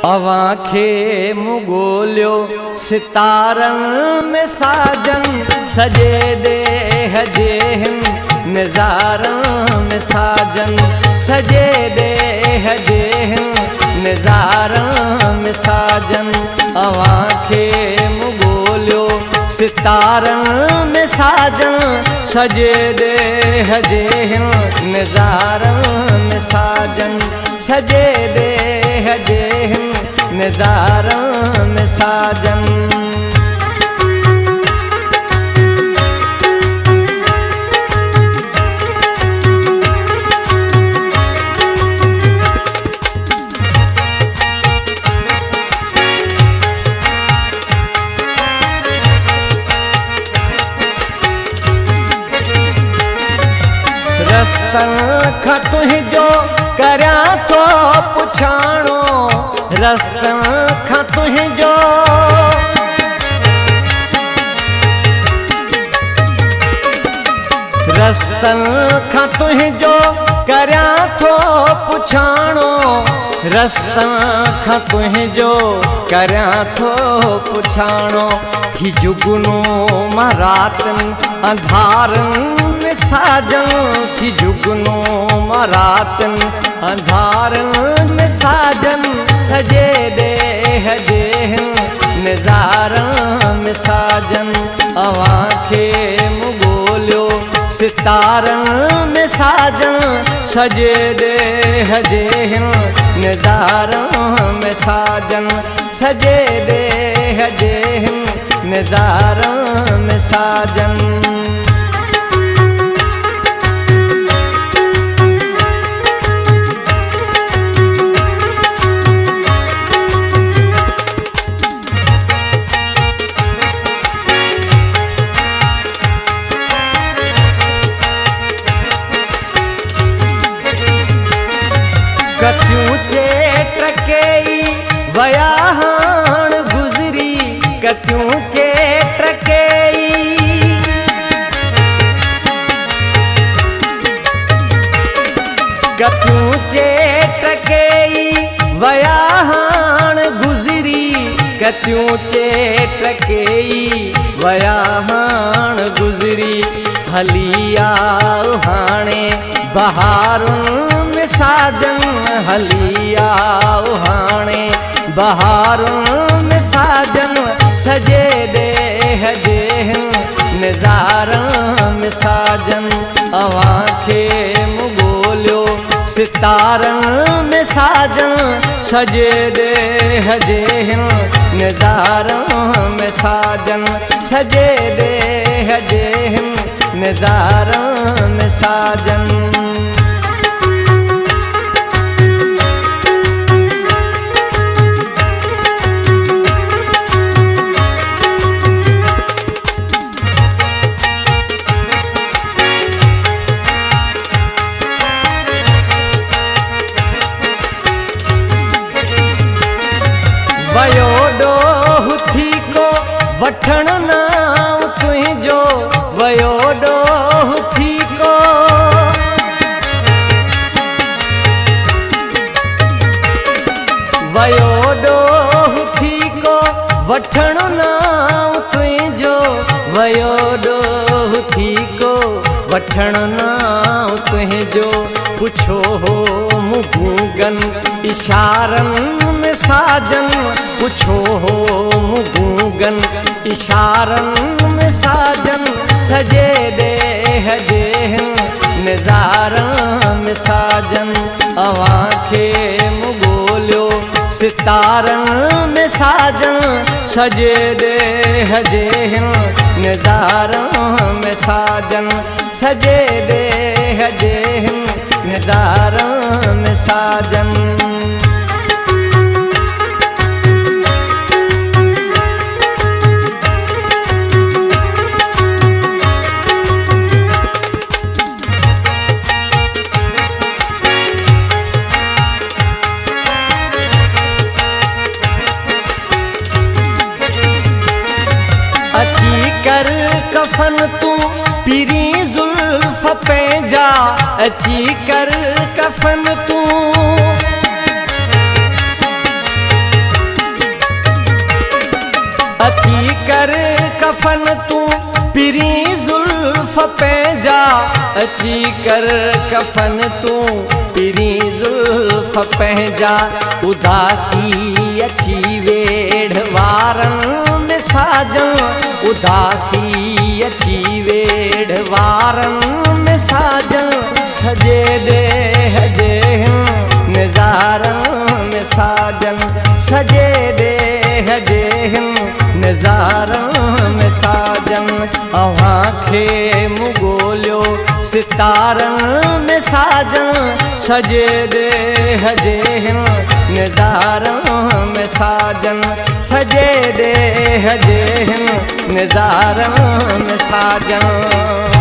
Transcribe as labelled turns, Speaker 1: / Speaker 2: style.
Speaker 1: अवांखे मुगोलियो सितारन में साजन सजे देह जेहन नज़ारन में साजन सजे देह जेहन नज़ारन में साजन अवांखे मुगोलियो सितारन में साजन सजे देह जेहन नज़ारन में साजन सजे देह जेहन नज़ारन में साजन। रस्तन खां तुंहिंजो करियां थो पुछाणो रस्तन खां तुंहिंजो रस्तन खां तुंहिंजो करियां थो पुछाणो रस्तन खां तुंहिंजो करियां थो पुछाणो थी जुगनू मां रातनि अंधारनि में साजन थी जुगनू मां रातनि अंधारनि में साजन सजे देह जेहन नज़ारन में साजन अवांखे मुगोलियो सितारन में साजन सजे देह जेहन नज़ारन में साजन सजे देह जेहन नज़ारन में साजन। कतियूं चेट कई वया हाण गुज़री कतियूं चेट कई कतियूं चेट कई वया हाण गुज़री कतियूं चेट कई वया हाण गुज़री हली आओ हाणे बहारुनि में साजन हली आओ हाणे बहारुनि में साजन सजे देह जेहन नज़ारन में साजन अवांखे मुगोलियो सितारन में साजन सजे देह जेहन नज़ारन में साजन सजे देह जेहन नज़ारन में साजन। वयो ॾोहु थी को वठण नाम तुंहिंजो वयो ॾोहु थी को वयो ॾोहु थी को वठण नाम तुंहिंजो वयो ॾोहु थी को वठण नाम तुंहिंजो पुछो हो मुगूंगन इशारन में साजन पुछो हो मुगूंगन इशारन में साजन सजे देह जेहन नज़ारन में साजन अवांखे मुगोलियो सितारन में साजन सजे देह जेहन नज़ारन में साजन सजे देह जेहन नज़ारन में साजन। अची कर कफन तू पीरी जुल्फ पंहिंजा अची कर कफन तू पंहिंजा अची कर कफन तूं पिरी ज़ुल्फ़ पंहिंजा उदासी अची वेढ़ वारनि में साजन उदासी अची वेढ़ वारनि में साजन सॼे ॾेह जे नज़ारनि में साजन सॼे ॾेह जे नज़ारनि में साजन अव्हां खे मूं ॻोल्हियो सितारनि में साजन सॼे ॾेह जे नज़ारनि में साजन सॼे ॾेह जे नज़ारनि में साजन